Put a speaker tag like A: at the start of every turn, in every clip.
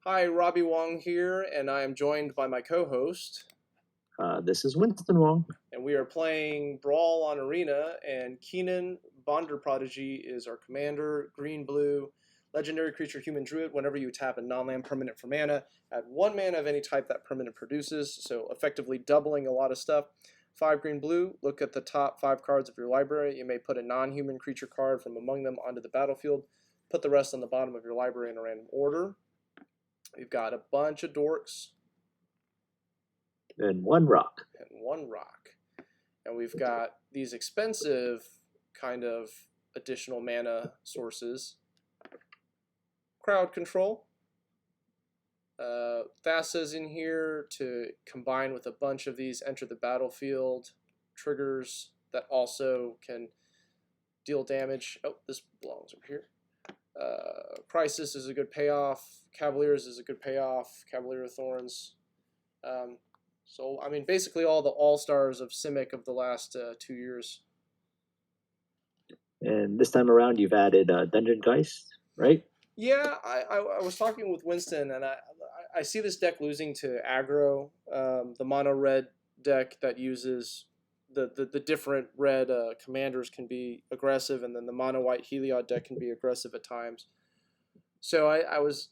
A: Hi, Robbie Wong here, and I am joined by my co-host.
B: This is Winston Wong.
A: And we are playing Brawl on Arena, and Kinnan, Bonder Prodigy, is our commander. Green-blue, legendary creature, human druid. Whenever you tap a non-land permanent for mana, add 1 mana of any type that permanent produces, so effectively doubling a lot of stuff. 5 green-blue, look at the top 5 cards of your library. You may put a non-human creature card from among them onto the battlefield. Put the rest on the bottom of your library in a random order. We've got a bunch of dorks.
B: And 1 rock.
A: And we've got these expensive kind of additional mana sources. Crowd control. Thassa's in here to combine with a bunch of these enter the battlefield triggers that also can deal damage. Oh, this belongs over here. Crisis is a good payoff. Cavaliers is a good payoff. Cavalier of Thorns. So, I mean, basically all the all-stars of Simic of the last 2 years.
B: And this time around, you've added Dungeon Geist, right?
A: Yeah, I was talking with Winston, and I see this deck losing to aggro, the mono-red deck that uses the different red commanders can be aggressive, and then the mono-white Heliod deck can be aggressive at times. So I was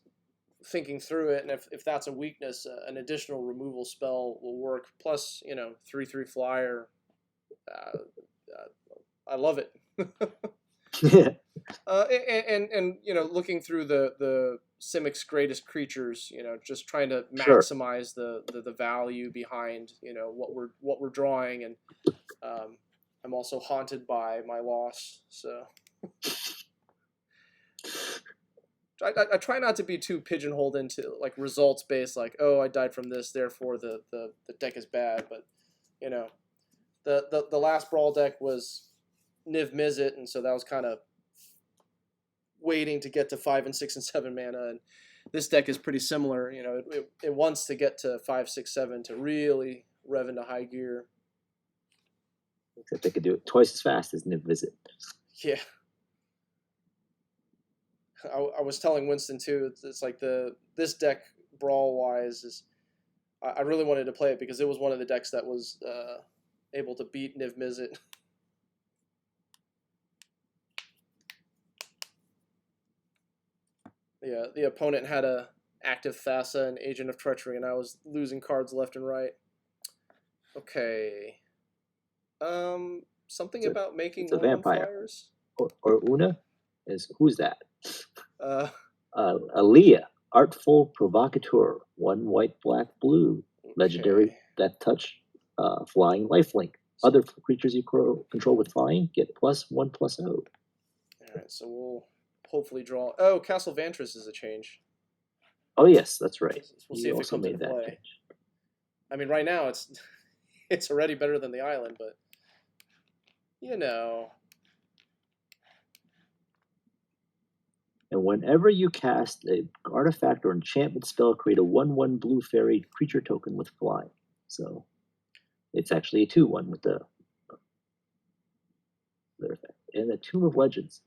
A: thinking through it, and if that's a weakness, an additional removal spell will work. Plus, 3/3 flyer. I love it. And looking through the Simic's greatest creatures, just trying to maximize the value behind what we're drawing, and I'm also haunted by my loss, so. I try not to be too pigeonholed into like results based, like, oh, I died from this, therefore the deck is bad. But the last Brawl deck was Niv Mizzet, and so that was kind of waiting to get to 5 and 6 and 7 mana, and this deck is pretty similar. It wants to get to 5, 6, 7 to really rev into high gear.
B: Except they could do it twice as fast as Niv Mizzet.
A: Yeah. I was telling Winston too. It's like this deck Brawl wise is. I really wanted to play it because it was one of the decks that was able to beat Niv Mizzet. Yeah, the opponent had a active Thassa and Agent of Treachery, and I was losing cards left and right. Okay. Something about making
B: it's a vampire.
A: Flyers.
B: Or Una? Who's that? Alela, Artful, Provocateur, 1 white, black, blue, legendary Death Touch, flying lifelink. Other creatures you control with flying get +1/+0.
A: All right, so we'll hopefully draw. Oh, Castle Vantress is a change.
B: Oh yes, that's right.
A: We'll see if it comes into play. Change. I mean, right now it's already better than the island, but
B: And whenever you cast an artifact or enchantment spell, create a 1/1 blue fairy creature token with flying. So it's actually a 2/1 with the effect. And the Tomb of Legends.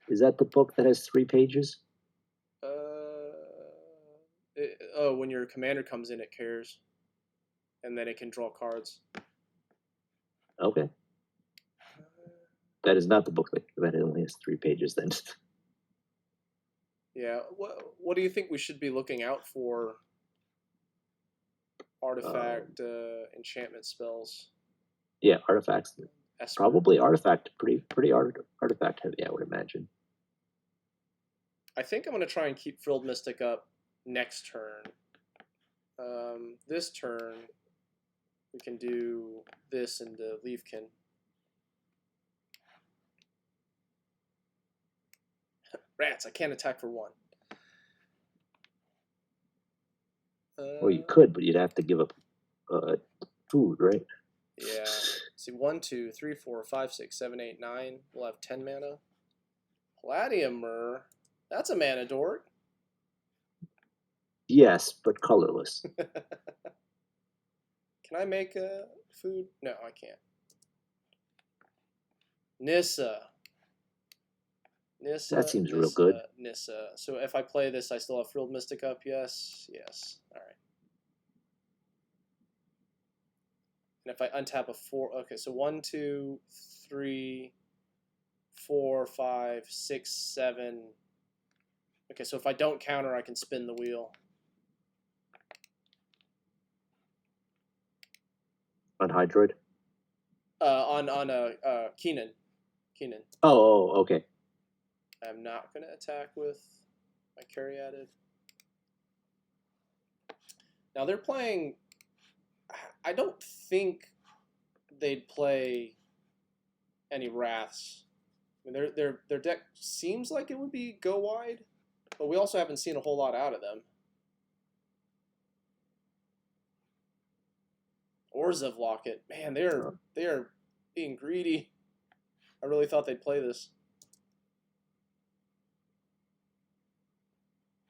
B: Is that the book that has 3 pages?
A: When your commander comes in, it cares. And then it can draw cards.
B: Okay. That is not the book that only has 3 pages then.
A: Yeah. What do you think we should be looking out for? Artifact, enchantment spells.
B: Yeah, artifacts. Probably artifact. Pretty artifact heavy, I would imagine.
A: I think I'm going to try and keep Frilled Mystic up next turn. This turn, we can do this into Leafkin. Rats, I can't attack for 1.
B: Well, you could, but you'd have to give up food, right?
A: Yeah. See, 1, 2, 3, 4, 5, 6, 7, 8, 9. We'll have 10 mana. Platiumer. That's a mana dork.
B: Yes, but colorless.
A: Can I make food? No, I can't. Nissa. Nissa,
B: That seems real
A: Nissa,
B: good.
A: Nissa. So if I play this, I still have Frilled Mystic up. Yes, yes. All right. And if I untap a 4, okay, so 1, 2, 3, 4, 5, 6, 7. Okay, so if I don't counter, I can spin the wheel.
B: On Hydroid?
A: On Kinnan. Kinnan.
B: Oh, okay.
A: I'm not going to attack with my Caryatid. Now they're playing. I don't think they'd play any Wraths. I mean, their deck seems like it would be go wide, but we also haven't seen a whole lot out of them. Orzhov Locket, man, they are being greedy. I really thought they'd play this.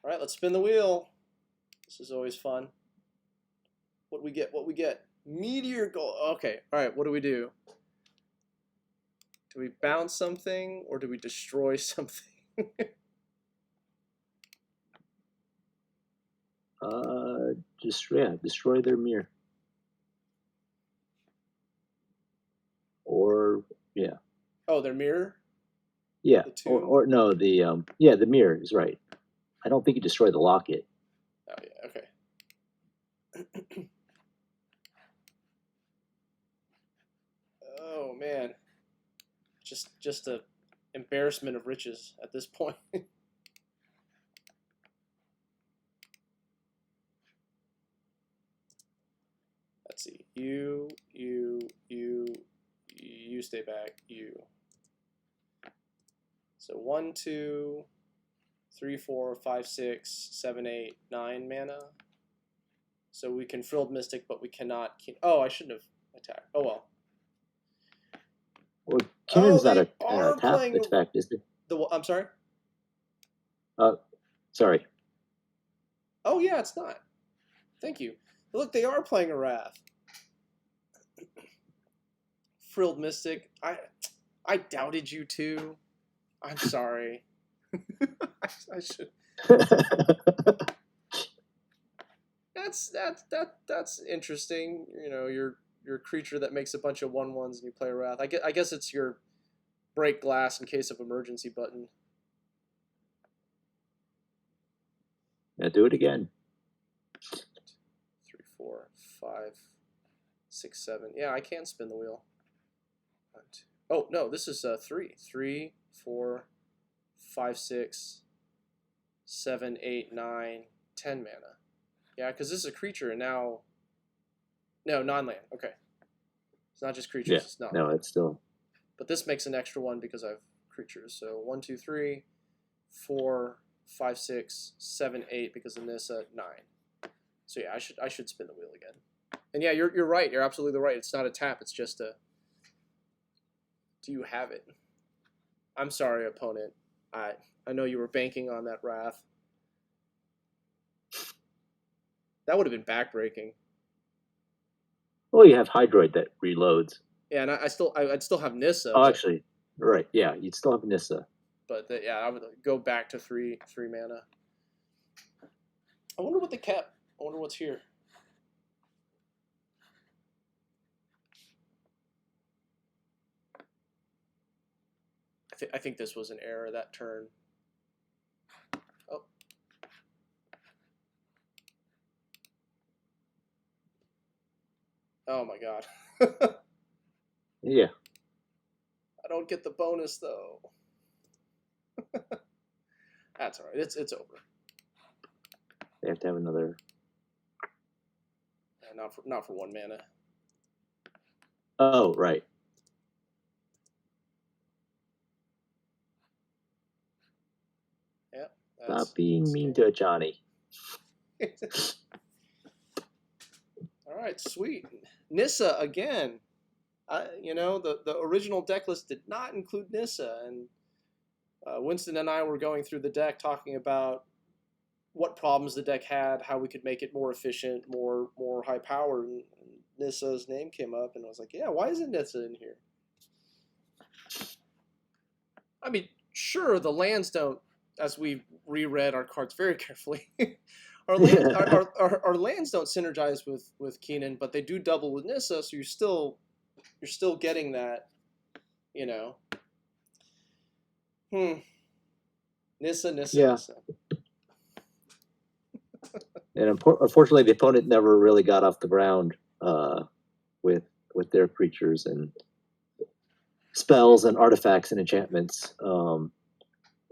A: All right, let's spin the wheel. This is always fun. What do we get? What we get? Meteor Golem. Okay, all right, what do we do? Do we bounce something or do we destroy something?
B: Destroy their mirror. Or yeah.
A: Oh, their mirror?
B: Yeah. Or no, the the mirror is right. I don't think you destroy the locket.
A: Oh yeah, okay. Oh man. Just a embarrassment of riches at this point. Let's see. You stay back. You. So 1, 2, 3, 4, 5, 6, 7, 8, 9 mana. So we can Frilled Mystic, but we cannot. Oh, I shouldn't have attacked. Oh well.
B: Well, Kinnan's not a tap
A: playing
B: effect, is it?
A: I'm sorry?
B: Sorry.
A: Oh, yeah, it's not. Thank you. Look, they are playing a Wrath. Frilled Mystic. I doubted you too. I'm sorry. I should. That's interesting. You know, you're a creature that makes a bunch of 1/1s and you play a Wrath. I guess it's your break glass in case of emergency button.
B: Now do it again.
A: 3, 4, 5, 6, 7. Yeah, I can spin the wheel. 1, 2. Oh no, this is 3. 3, 4, 5, 6, 7, 8, 9, 10 mana. Yeah, because this is a creature and now. No, non-land. Okay. It's not just creatures.
B: Yeah.
A: It's not.
B: No, it's still.
A: But this makes an extra one because I have creatures. So 1, 2, 3, 4, 5, 6, 7, 8 because of Nissa, 9. So yeah, I should spin the wheel again. And yeah, you're right. You're absolutely right. It's not a tap. It's just a. Do you have it? I'm sorry, opponent. I know you were banking on that Wrath. That would have been backbreaking.
B: Well, you have Hydroid that reloads.
A: Yeah, and I'd still have Nissa.
B: Oh, actually, right. Yeah, you'd still have Nissa.
A: But yeah, I would go back to 3 mana. I wonder what they kept. I wonder what's here. I think this was an error that turn. Oh. Oh my god.
B: Yeah.
A: I don't get the bonus though. That's all right. It's over.
B: They have to have another.
A: Yeah, not for 1 mana.
B: Oh, right.
A: Yep.
B: Stop being mean to Johnny.
A: All right, sweet. Nissa again. You know, the original deck list did not include Nissa, and Winston and I were going through the deck talking about what problems the deck had, how we could make it more efficient, more high powered, and Nissa's name came up, and I was like, yeah, why isn't Nissa in here? I mean, sure, the lands don't, as we reread our cards very carefully. Our lands don't synergize with Kinnan, but they do double with Nissa, so you're still getting that, you know. Nissa.
B: Yeah. And unfortunately, the opponent never really got off the ground with their creatures and spells and artifacts and enchantments.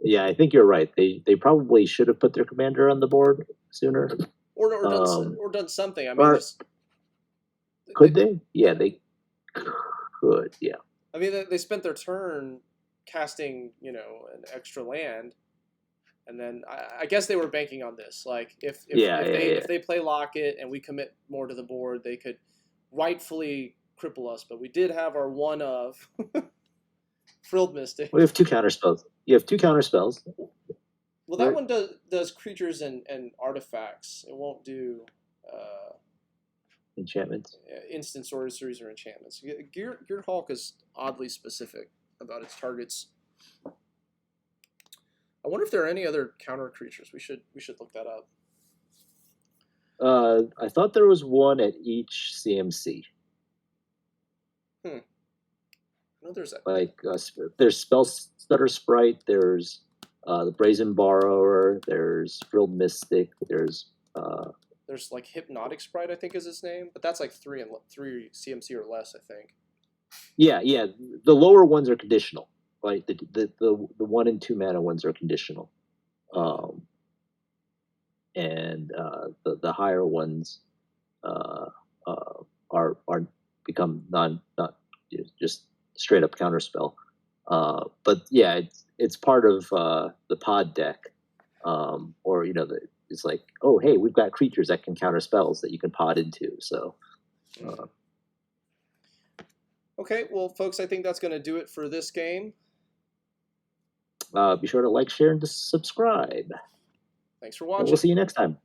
B: Yeah, I think you're right. They probably should have put their commander on the board sooner.
A: Or done something. I mean,
B: could they? Yeah, they could. Yeah.
A: I mean, they spent their turn casting, an extra land, and then I guess they were banking on this. Like, if they play Locket and we commit more to the board, they could rightfully cripple us. But we did have our one of Frilled Mystic.
B: We have 2 counter spells. You have 2 counter spells.
A: Well, that one does creatures and artifacts. It won't do
B: enchantments.
A: Instant sorceries or enchantments. Geared Hulk is oddly specific about its targets. I wonder if there are any other counter creatures. We should look that up.
B: I thought there was one at each CMC.
A: I know there's that.
B: Like there's Spell Stutter Sprite. There's the Brazen Borrower. There's Frilled Mystic. There's
A: like Hypnotic Sprite, I think is its name, but that's like 3 CMC or less, I think.
B: Yeah. The lower ones are conditional. Right, the 1 and 2 mana ones are conditional, and the higher ones are become not just straight up counterspell. But yeah, it's part of the pod deck, or it's like, oh hey, we've got creatures that can counter spells that you can pod into. So.
A: Okay, well, folks, I think that's going to do it for this game.
B: Be sure to like, share, and to subscribe.
A: Thanks for watching.
B: We'll see you next time.